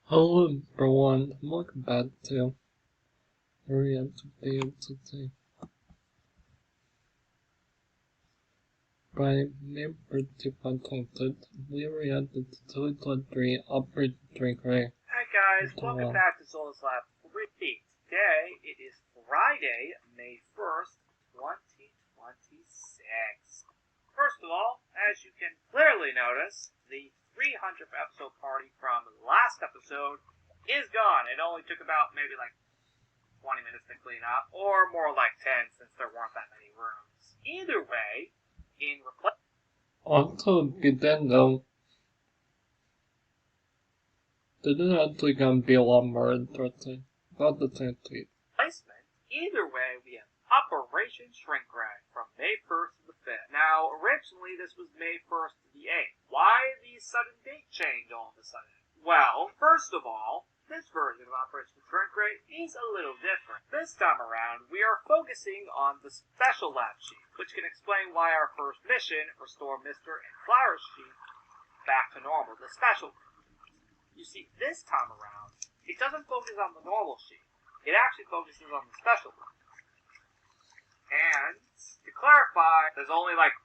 Hello everyone, welcome back to ZL3 by Member 2.2. We reacted to ZL3 Operation Drink Ray. Hi guys, welcome back to ZL3. Today, it is Friday, May 1st, 2026. First of all, as you can clearly notice, the 300th episode party from the last episode is gone. It only took about maybe like 20 minutes to clean up, or more like 10 since there weren't that many rooms. Either way, in replace... Also, then though, this is actually gonna be a lot more interesting. Not the same tweet. Either way, we have Operation Shrink Ray from May 1st to the 5th. Now, originally this was May 1st to the 8th. Why the sudden date change all of a sudden? Well, first of all, this version of Operation Shrink Ray is a little different. This time around, we are focusing on the special lab sheet, which can explain why our first mission, restore Mr. and Flower's sheet back to normal, the special. You see, this time around, it doesn't focus on the normal sheet. It actually focuses on the special one. And, to clarify, there's only like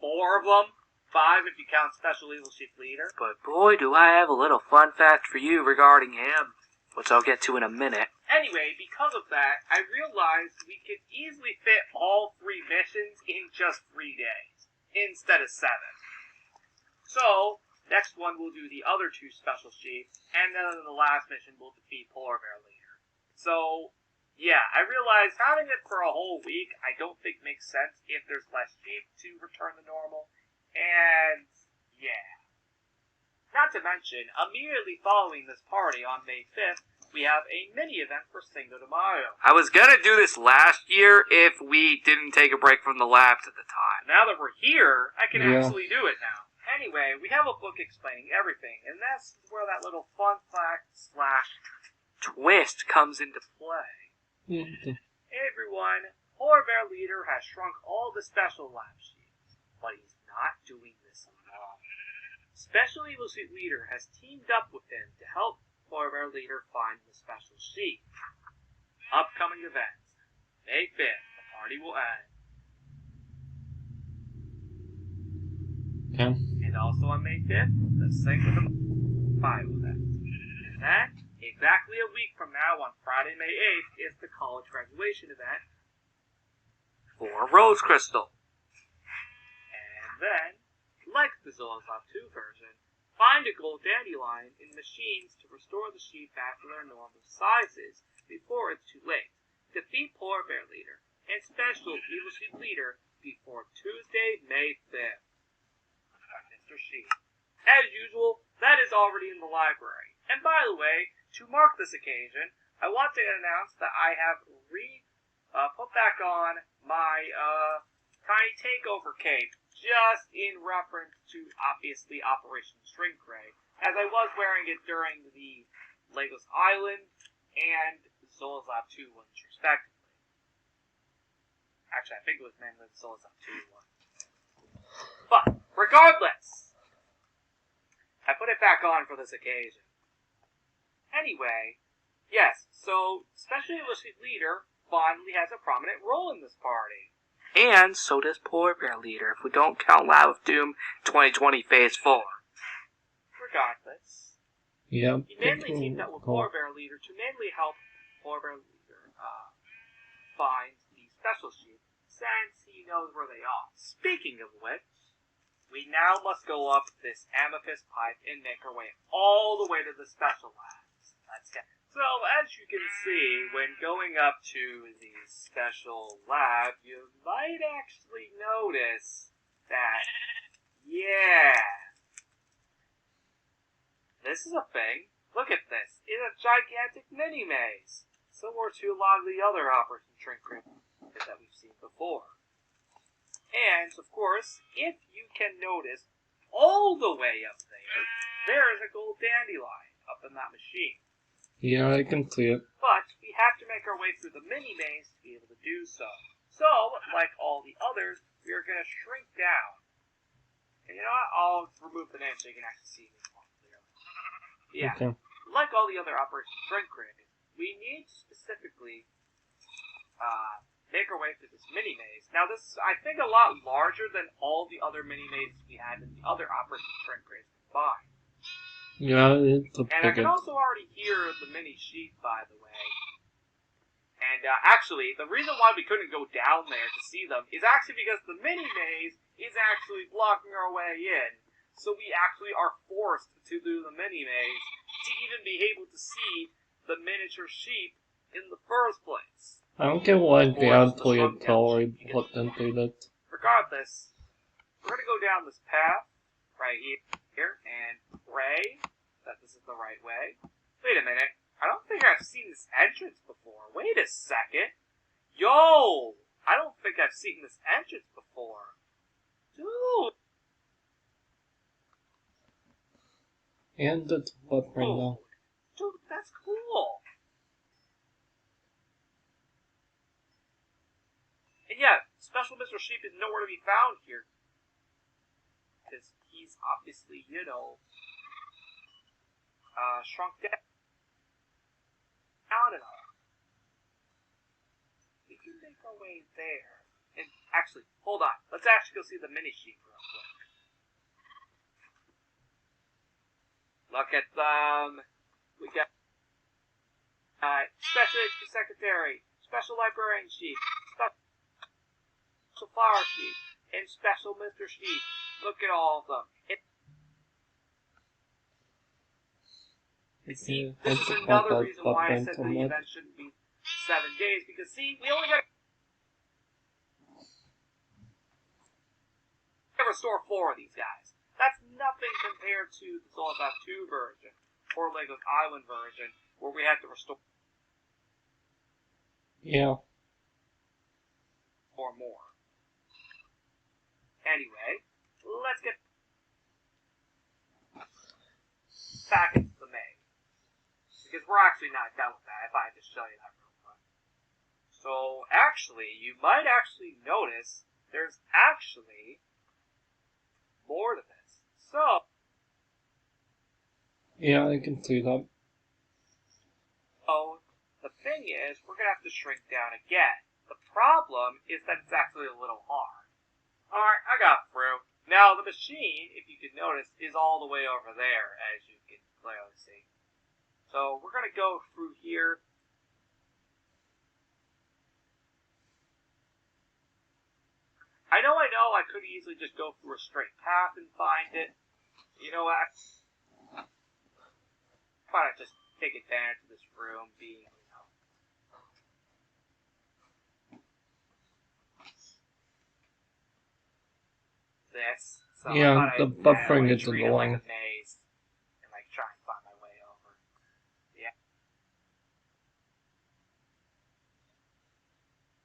4 of them. 5 if you count Special Evil Chief Leader. But boy, do I have a little fun fact for you regarding him, which I'll get to in a minute. Anyway, because of that, I realized we could easily fit all 3 missions in just 3 days, instead of 7. So, next one we'll do the other 2 special sheets, and then in the last mission we'll defeat Polar Bear Leader. So, yeah, I realize having it for a whole week I don't think makes sense if there's less sheep to return to normal, and yeah. Not to mention, immediately following this party on May 5th, we have a mini-event for Cinco de Mayo. I was gonna do this last year if we didn't take a break from the labs at the time. Now that we're here, I can actually do it now. Anyway, we have a book explaining everything, and that's where that little fun fact / twist comes into play. Hey everyone, Polar Bear Leader has shrunk all the special lab sheets, but he's not doing this alone. Special Evil Sheet Leader has teamed up with him to help Polar Bear Leader find the special sheet. Upcoming events. May 5th, the party will end. Okay. And also on May 5th, the Cinco de Mayo event. And then, exactly a week from now, on Friday, May 8th, is the college graduation event for Rose Crystal. And then, like the Zolozov 2 version, find a gold dandelion in machines to restore the sheep back to their normal sizes before it's too late. Defeat Polar Bear Leader and Special Evil Sheep Leader before Tuesday, May 5th. Mr. Sheep. As usual, that is already in the library. And by the way, to mark this occasion, I want to announce that I have put back on my tiny takeover cape, just in reference to, obviously, Operation Shrink Ray, as I was wearing it during the Legos Island and Zolozov 2 ones, respectively. Actually, I think it was mainly the Zolozov 2 one. But, regardless, I put it back on for this occasion. Anyway, yes, so Special Evil Sheet Leader finally has a prominent role in this party. And so does Polar Bear Leader, if we don't count Lab of Doom 2020 Phase 4. Regardless, he mainly teamed up with Polar Bear Leader to mainly help Polar Bear Leader find the special sheep, since he knows where they are. Speaking of which, we now must go up this amethyst pipe and make our way all the way to the special lab. So, as you can see, when going up to the special lab, you might actually notice that, yeah, this is a thing. Look at this. It's a gigantic mini-maze, similar to a lot of the other Operation Shrink Ray that we've seen before. And, of course, if you can notice, all the way up there is a gold dandelion up in that machine. Yeah, I can see it. But we have to make our way through the mini-maze to be able to do so. So, like all the others, we are going to shrink down. And you know what? I'll remove the name so you can actually see me more clearly. Yeah. Okay. Like all the other Operation Shrink Ray, we need to specifically make our way through this mini maze. Now, this is, I think, a lot larger than all the other mini mazes we had in the other Operation Shrink Rays combined. Yeah, it's a And I can bigot. also already hear the mini sheep, by the way. And actually, the reason why we couldn't go down there to see them is actually because the mini maze is actually blocking our way in. So we actually are forced to do the mini maze to even be able to see the miniature sheep in the first place. I don't get why Of they course, had the shrunk down Toy sheep you put get. into that. Regardless, we're going to go down this path right here and pray that this is the right way. Wait a minute. I don't think I've seen this entrance before. Wait a second. Yo! I don't think I've seen this entrance before. Dude! And it's what right now. Dude, that's cool. And yeah, Special Mr. Sheep is nowhere to be found here. Because he's obviously, shrunk down and all. We can make our way there. And actually, hold on. Let's actually go see the mini sheep real quick. Look at them. We got Special HP Secretary, Special Librarian Sheep, Special Flower Sheep, and Special Mr. Sheep. Look at all of them. See, this is another reason why I said the event shouldn't be 7 days, because see, we only got to restore 4 of these guys. That's nothing compared to the Zolbat 2 version, or Lego's Island version, where we had to restore more. Anyway, let's get back into the maze. Because we're actually not done with that, if I just show you that real quick. So, actually, you might actually notice there's actually more to this. So, yeah, I can see that. Oh, the thing is, we're going to have to shrink down again. The problem is that it's actually a little hard. Alright, I got through. Now, the machine, if you can notice, is all the way over there, as you can clearly see. So, we're going to go through here. I know, I could easily just go through a straight path and find it. You know what? Why not just take advantage of this room being, this. So yeah, the buffering is annoying. Like a maze and try and find my way over. Yeah.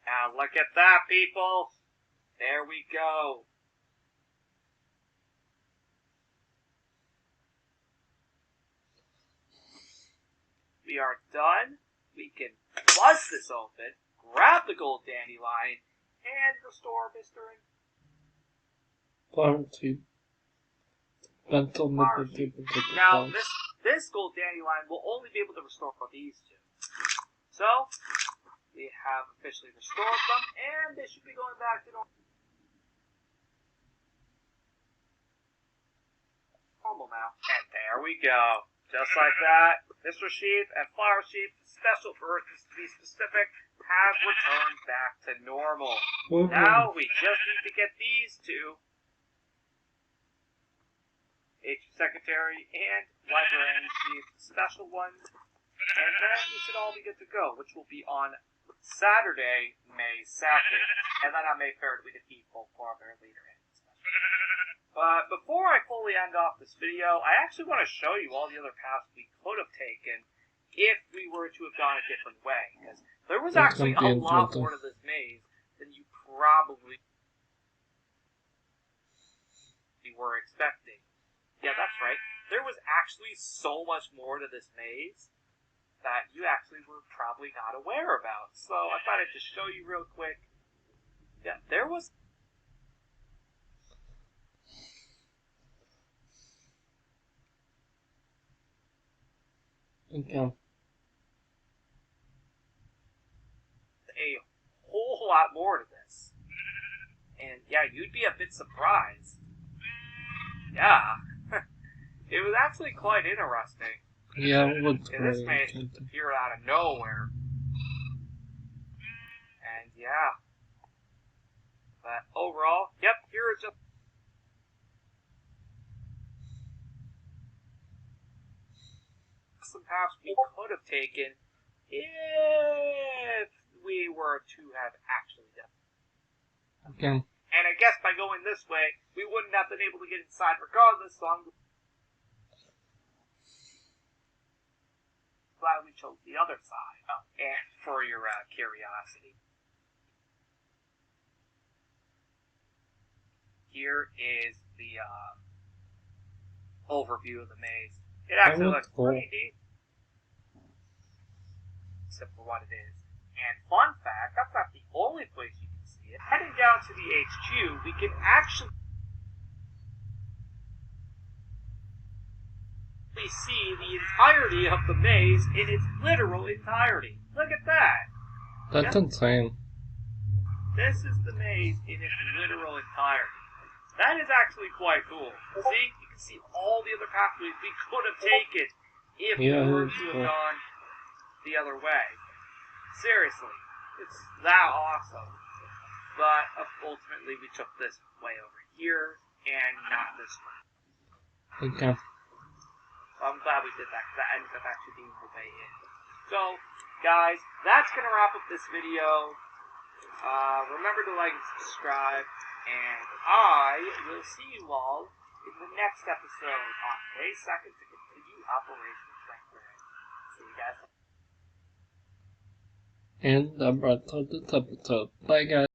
Now look at that, people. There we go. We are done. We can bust this open, grab the gold dandelion, and restore Mr. Clarity. Mental manipulative. Now, this gold dandelion will only be able to restore these 2. So, we have officially restored them, and they should be going back to normal now. And there we go. Just like that, Mr. Sheep and Flower Sheep, special versions to be specific, have returned back to normal. Now we just need to get these 2, HP Secretary and Librarian Chief, special ones, and then we should all be good to go, which will be on Saturday, May 2nd, and then on May 3rd we defeat both 4 of their leader and special. But before I fully end off this video, I actually want to show you all the other paths we could have taken if we were to have gone a different way, because there was actually a lot more to this maze than you probably were expecting. Yeah, that's right. There was actually so much more to this maze that you actually were probably not aware about. So I thought I'd just show you real quick. Yeah, there was... Okay. A whole lot more to this. And yeah, you'd be a bit surprised. Yeah. It was actually quite interesting. Yeah, it was And this maze great. just appeared out of nowhere. And yeah. But overall, yep, here are just some paths we could have taken if we were to have actually done it. Okay. And I guess by going this way, we wouldn't have been able to get inside regardless, so I'm glad we chose the other side. And for your curiosity, here is the overview of the maze. It actually looks pretty neat, except for what it is. And fun fact, that's not the only place you can see it. Heading down to the HQ, we can actually see the entirety of the maze in its literal entirety. Look at that! That's insane. This is the maze in its literal entirety. That is actually quite cool. See? You can see all the other pathways we could have taken if we were to have gone the other way. Seriously. It's that awesome. But ultimately we took this way over here and not this way. Okay. I'm glad we did that because that ended up actually being the way in. So, guys, that's going to wrap up this video. Remember to like and subscribe, and I will see you all in the next episode on May 2nd to continue Operation Strength. See you guys. And that brought us this episode. Bye, guys.